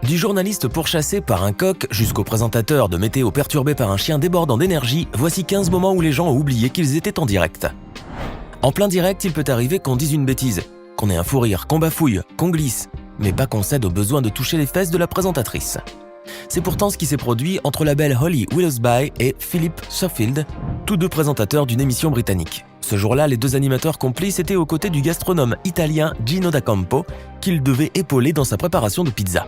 Du journaliste pourchassé par un coq jusqu'au présentateur de météo perturbé par un chien débordant d'énergie, voici 15 moments où les gens ont oublié qu'ils étaient en direct. En plein direct, il peut arriver qu'on dise une bêtise, qu'on ait un fou rire, qu'on bafouille, qu'on glisse, mais pas qu'on cède au besoin de toucher les fesses de la présentatrice. C'est pourtant ce qui s'est produit entre la belle Holly Willoughby et Philip Schofield, tous deux présentateurs d'une émission britannique. Ce jour-là, les deux animateurs complices étaient aux côtés du gastronome italien Gino D'Acampo, qu'ils devaient épauler dans sa préparation de pizza.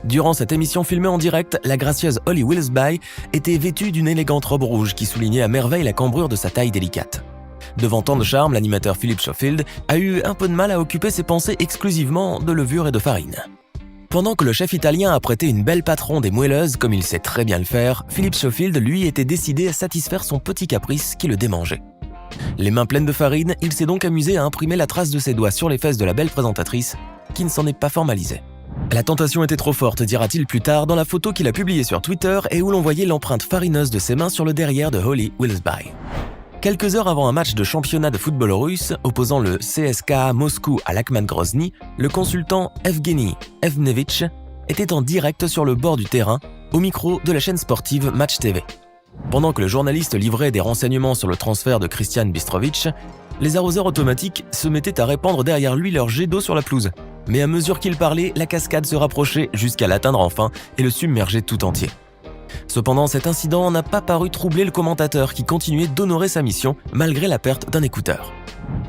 Durant cette émission filmée en direct, la gracieuse Holly Willoughby était vêtue d'une élégante robe rouge qui soulignait à merveille la cambrure de sa taille délicate. Devant tant de charme, l'animateur Philip Schofield a eu un peu de mal à occuper ses pensées exclusivement de levure et de farine. Pendant que le chef italien apprêtait une belle patron des moelleuses comme il sait très bien le faire, Philip Schofield, lui, était décidé à satisfaire son petit caprice qui le démangeait. Les mains pleines de farine, il s'est donc amusé à imprimer la trace de ses doigts sur les fesses de la belle présentatrice, qui ne s'en est pas formalisée. La tentation était trop forte, dira-t-il plus tard dans la photo qu'il a publiée sur Twitter et où l'on voyait l'empreinte farineuse de ses mains sur le derrière de Holly Willoughby. Quelques heures avant un match de championnat de football russe opposant le CSKA Moscou à l'Akhmat Grozny, le consultant Evgeny Evnevitch était en direct sur le bord du terrain, au micro de la chaîne sportive Match TV. Pendant que le journaliste livrait des renseignements sur le transfert de Christian Bistrovitch, les arroseurs automatiques se mettaient à répandre derrière lui leur jet d'eau sur la pelouse. Mais à mesure qu'il parlait, la cascade se rapprochait jusqu'à l'atteindre enfin et le submerger tout entier. Cependant, cet incident n'a pas paru troubler le commentateur qui continuait d'honorer sa mission malgré la perte d'un écouteur.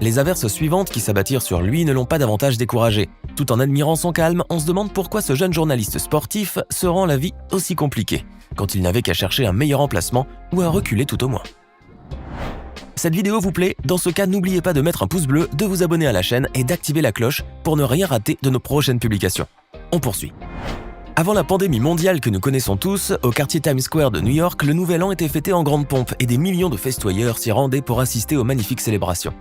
Les averses suivantes qui s'abattirent sur lui ne l'ont pas davantage découragé. Tout en admirant son calme, on se demande pourquoi ce jeune journaliste sportif se rend la vie aussi compliquée, quand il n'avait qu'à chercher un meilleur emplacement ou à reculer tout au moins. Cette vidéo vous plaît? Dans ce cas, n'oubliez pas de mettre un pouce bleu, de vous abonner à la chaîne et d'activer la cloche pour ne rien rater de nos prochaines publications. On poursuit. Avant la pandémie mondiale que nous connaissons tous, au quartier Times Square de New York, le Nouvel An était fêté en grande pompe et des millions de festoyeurs s'y rendaient pour assister aux magnifiques célébrations.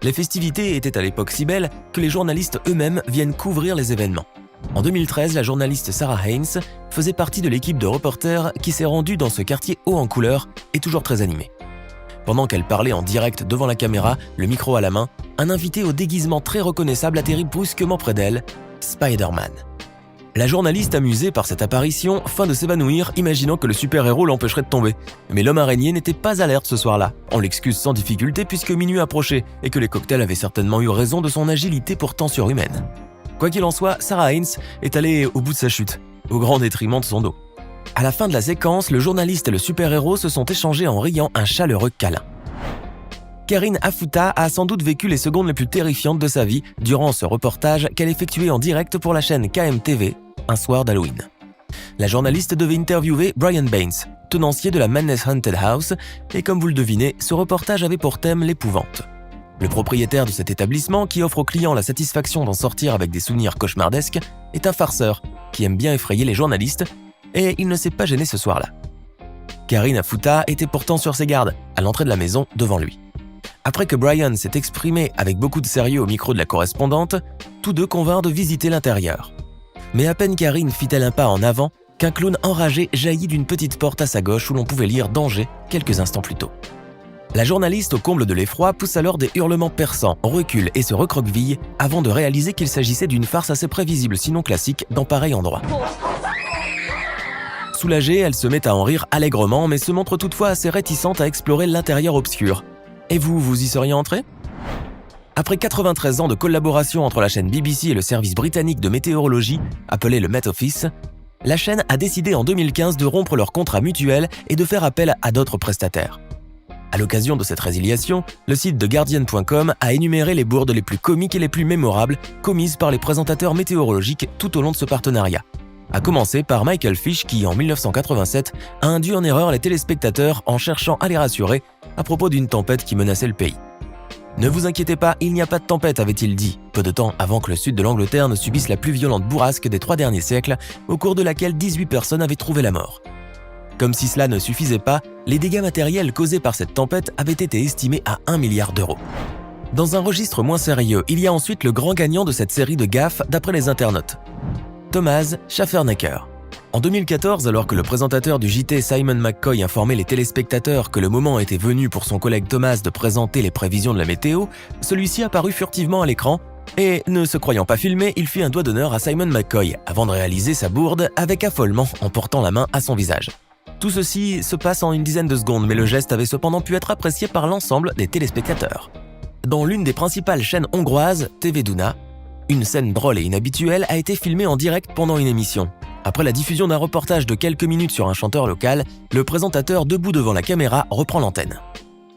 Les festivités étaient à l'époque si belles que les journalistes eux-mêmes viennent couvrir les événements. En 2013, la journaliste Sarah Haynes faisait partie de l'équipe de reporters qui s'est rendue dans ce quartier haut en couleur et toujours très animé. Pendant qu'elle parlait en direct devant la caméra, le micro à la main, un invité au déguisement très reconnaissable atterrit brusquement près d'elle, Spider-Man. La journaliste, amusée par cette apparition, feint de s'évanouir, imaginant que le super-héros l'empêcherait de tomber. Mais l'homme araignée n'était pas alerte ce soir-là. On l'excuse sans difficulté puisque minuit approchait et que les cocktails avaient certainement eu raison de son agilité pourtant surhumaine. Quoi qu'il en soit, Sarah Haynes est allée au bout de sa chute, au grand détriment de son dos. À la fin de la séquence, le journaliste et le super-héros se sont échangés en riant un chaleureux câlin. Karine Afuta a sans doute vécu les secondes les plus terrifiantes de sa vie durant ce reportage qu'elle effectuait en direct pour la chaîne KMTV un soir d'Halloween. La journaliste devait interviewer Brian Baines, tenancier de la Madness Haunted House, et comme vous le devinez, ce reportage avait pour thème l'épouvante. Le propriétaire de cet établissement, qui offre aux clients la satisfaction d'en sortir avec des souvenirs cauchemardesques, est un farceur qui aime bien effrayer les journalistes, et il ne s'est pas gêné ce soir-là. Karine Afuta était pourtant sur ses gardes, à l'entrée de la maison, devant lui. Après que Brian s'est exprimé avec beaucoup de sérieux au micro de la correspondante, tous deux convinrent de visiter l'intérieur. Mais à peine Karine fit-elle un pas en avant qu'un clown enragé jaillit d'une petite porte à sa gauche où l'on pouvait lire « Danger » quelques instants plus tôt. La journaliste, au comble de l'effroi, pousse alors des hurlements perçants, recule et se recroqueville avant de réaliser qu'il s'agissait d'une farce assez prévisible sinon classique dans pareil endroit. Soulagée, elle se met à en rire allègrement mais se montre toutefois assez réticente à explorer l'intérieur obscur. Et vous y seriez entré ? Après 93 ans de collaboration entre la chaîne BBC et le service britannique de météorologie, appelé le Met Office, la chaîne a décidé en 2015 de rompre leur contrat mutuel et de faire appel à d'autres prestataires. À l'occasion de cette résiliation, le site de Guardian.com a énuméré les bourdes les plus comiques et les plus mémorables commises par les présentateurs météorologiques tout au long de ce partenariat. À commencer par Michael Fish qui, en 1987, a induit en erreur les téléspectateurs en cherchant à les rassurer à propos d'une tempête qui menaçait le pays. « Ne vous inquiétez pas, il n'y a pas de tempête », avait-il dit, peu de temps avant que le sud de l'Angleterre ne subisse la plus violente bourrasque des 3 derniers siècles, au cours de laquelle 18 personnes avaient trouvé la mort. Comme si cela ne suffisait pas, les dégâts matériels causés par cette tempête avaient été estimés à 1 milliard d'euros. Dans un registre moins sérieux, il y a ensuite le grand gagnant de cette série de gaffes d'après les internautes, Thomas Schaffernecker. En 2014, alors que le présentateur du JT Simon McCoy informait les téléspectateurs que le moment était venu pour son collègue Thomas de présenter les prévisions de la météo, celui-ci apparut furtivement à l'écran Et ne se croyant pas filmé, il fit un doigt d'honneur à Simon McCoy avant de réaliser sa bourde avec affolement en portant la main à son visage. Tout ceci se passe en une dizaine de secondes, mais le geste avait cependant pu être apprécié par l'ensemble des téléspectateurs. Dans l'une des principales chaînes hongroises, TV Duna, une scène drôle et inhabituelle a été filmée en direct pendant une émission. Après la diffusion d'un reportage de quelques minutes sur un chanteur local, le présentateur debout devant la caméra reprend l'antenne.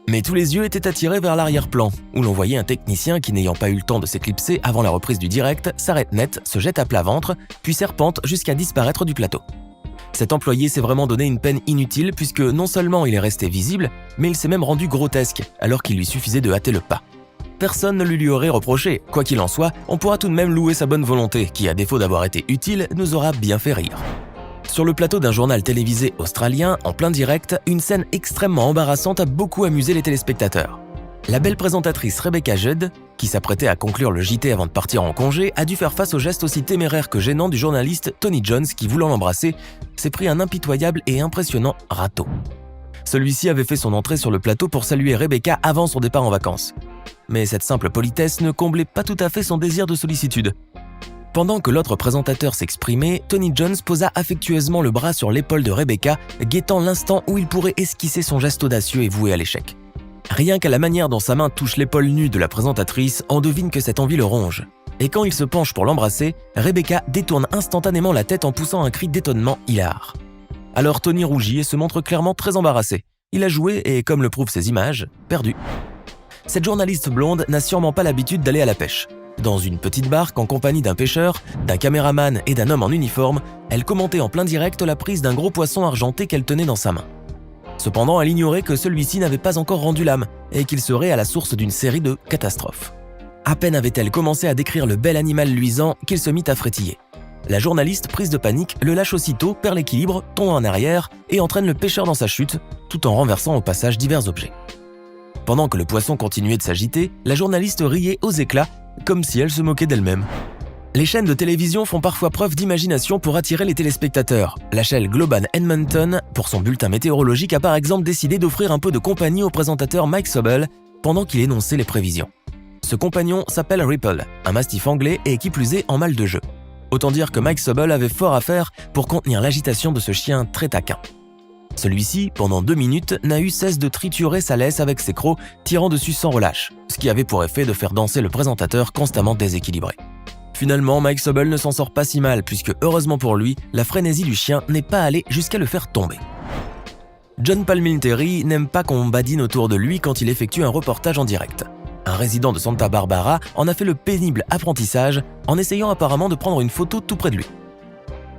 Mais tous les yeux étaient attirés vers l'arrière-plan, où l'on voyait un technicien qui, n'ayant pas eu le temps de s'éclipser avant la reprise du direct, s'arrête net, se jette à plat ventre, puis serpente jusqu'à disparaître du plateau. Cet employé s'est vraiment donné une peine inutile puisque non seulement il est resté visible, mais il s'est même rendu grotesque alors qu'il lui suffisait de hâter le pas. Personne ne lui aurait reproché. Quoi qu'il en soit, on pourra tout de même louer sa bonne volonté qui, à défaut d'avoir été utile, nous aura bien fait rire. Sur le plateau d'un journal télévisé australien, en plein direct, une scène extrêmement embarrassante a beaucoup amusé les téléspectateurs. La belle présentatrice Rebecca Judd, qui s'apprêtait à conclure le JT avant de partir en congé, a dû faire face au geste aussi téméraire que gênant du journaliste Tony Jones qui, voulant l'embrasser, s'est pris un impitoyable et impressionnant râteau. Celui-ci avait fait son entrée sur le plateau pour saluer Rebecca avant son départ en vacances. Mais cette simple politesse ne comblait pas tout à fait son désir de sollicitude. Pendant que l'autre présentateur s'exprimait, Tony Jones posa affectueusement le bras sur l'épaule de Rebecca, guettant l'instant où il pourrait esquisser son geste audacieux et voué à l'échec. Rien qu'à la manière dont sa main touche l'épaule nue de la présentatrice, on devine que cette envie le ronge. Et quand il se penche pour l'embrasser, Rebecca détourne instantanément la tête en poussant un cri d'étonnement hilar. Alors Tony rougit et se montre clairement très embarrassé. Il a joué et, comme le prouvent ces images, perdu. Cette journaliste blonde n'a sûrement pas l'habitude d'aller à la pêche. Dans une petite barque en compagnie d'un pêcheur, d'un caméraman et d'un homme en uniforme, elle commentait en plein direct la prise d'un gros poisson argenté qu'elle tenait dans sa main. Cependant, elle ignorait que celui-ci n'avait pas encore rendu l'âme et qu'il serait à la source d'une série de catastrophes. À peine avait-elle commencé à décrire le bel animal luisant qu'il se mit à frétiller. La journaliste, prise de panique, le lâche aussitôt, perd l'équilibre, tombe en arrière et entraîne le pêcheur dans sa chute, tout en renversant au passage divers objets. Pendant que le poisson continuait de s'agiter, la journaliste riait aux éclats, comme si elle se moquait d'elle-même. Les chaînes de télévision font parfois preuve d'imagination pour attirer les téléspectateurs. La chaîne Global Edmonton, pour son bulletin météorologique, a par exemple décidé d'offrir un peu de compagnie au présentateur Mike Sobel pendant qu'il énonçait les prévisions. Ce compagnon s'appelle Ripple, un mastif anglais et qui plus est en mal de jeu. Autant dire que Mike Sobel avait fort à faire pour contenir l'agitation de ce chien très taquin. Celui-ci, pendant 2 minutes, n'a eu cesse de triturer sa laisse avec ses crocs, tirant dessus sans relâche, ce qui avait pour effet de faire danser le présentateur constamment déséquilibré. Finalement, Mike Sobel ne s'en sort pas si mal, puisque heureusement pour lui, la frénésie du chien n'est pas allée jusqu'à le faire tomber. John Palminteri n'aime pas qu'on badine autour de lui quand il effectue un reportage en direct. Un résident de Santa Barbara en a fait le pénible apprentissage en essayant apparemment de prendre une photo tout près de lui.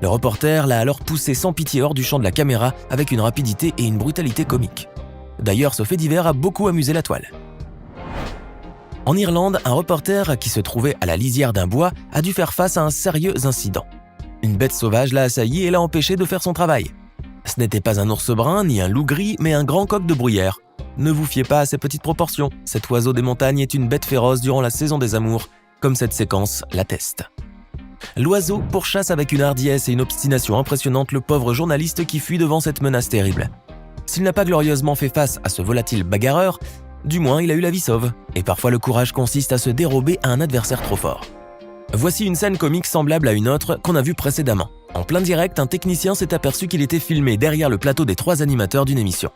Le reporter l'a alors poussé sans pitié hors du champ de la caméra avec une rapidité et une brutalité comiques. D'ailleurs, ce fait divers a beaucoup amusé la toile. En Irlande, un reporter qui se trouvait à la lisière d'un bois a dû faire face à un sérieux incident. Une bête sauvage l'a assailli et l'a empêché de faire son travail. Ce n'était pas un ours brun ni un loup gris, mais un grand coq de bruyère. Ne vous fiez pas à ces petites proportions, cet oiseau des montagnes est une bête féroce durant la saison des amours, comme cette séquence l'atteste. L'oiseau pourchasse avec une hardiesse et une obstination impressionnante le pauvre journaliste qui fuit devant cette menace terrible. S'il n'a pas glorieusement fait face à ce volatile bagarreur, du moins il a eu la vie sauve, et parfois le courage consiste à se dérober à un adversaire trop fort. Voici une scène comique semblable à une autre qu'on a vue précédemment. En plein direct, un technicien s'est aperçu qu'il était filmé derrière le plateau des 3 animateurs d'une émission.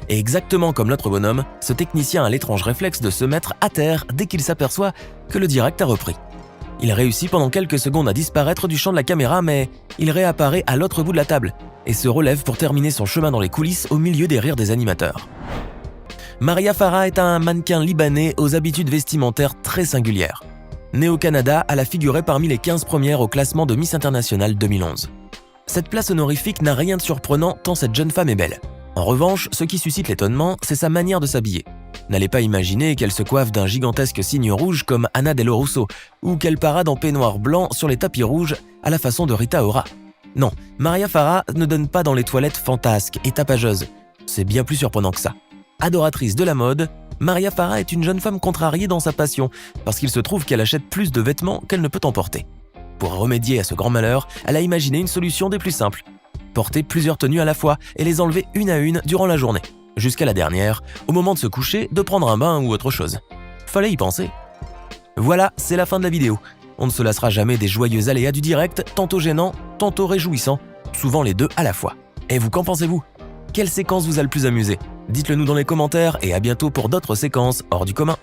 Et exactement comme l'autre bonhomme, ce technicien a l'étrange réflexe de se mettre à terre dès qu'il s'aperçoit que le direct a repris. Il réussit pendant quelques secondes à disparaître du champ de la caméra, mais il réapparaît à l'autre bout de la table et se relève pour terminer son chemin dans les coulisses au milieu des rires des animateurs. Maria Farah est un mannequin libanais aux habitudes vestimentaires très singulières. Née au Canada, elle a figuré parmi les 15 premières au classement de Miss International 2011. Cette place honorifique n'a rien de surprenant tant cette jeune femme est belle. En revanche, ce qui suscite l'étonnement, c'est sa manière de s'habiller. N'allez pas imaginer qu'elle se coiffe d'un gigantesque cygne rouge comme Anna Dello Russo, ou qu'elle parade en peignoir blanc sur les tapis rouges à la façon de Rita Ora. Non, Maria Farah ne donne pas dans les toilettes fantasques et tapageuses. C'est bien plus surprenant que ça. Adoratrice de la mode, Maria Farah est une jeune femme contrariée dans sa passion, parce qu'il se trouve qu'elle achète plus de vêtements qu'elle ne peut en porter. Pour remédier à ce grand malheur, elle a imaginé une solution des plus simples. Porter plusieurs tenues à la fois et les enlever une à une durant la journée. Jusqu'à la dernière, au moment de se coucher, de prendre un bain ou autre chose. Fallait y penser. Voilà, c'est la fin de la vidéo. On ne se lassera jamais des joyeux aléas du direct, tantôt gênants, tantôt réjouissants, souvent les deux à la fois. Et vous, qu'en pensez-vous? Quelle séquence vous a le plus amusé? Dites-le nous dans les commentaires et à bientôt pour d'autres séquences hors du commun.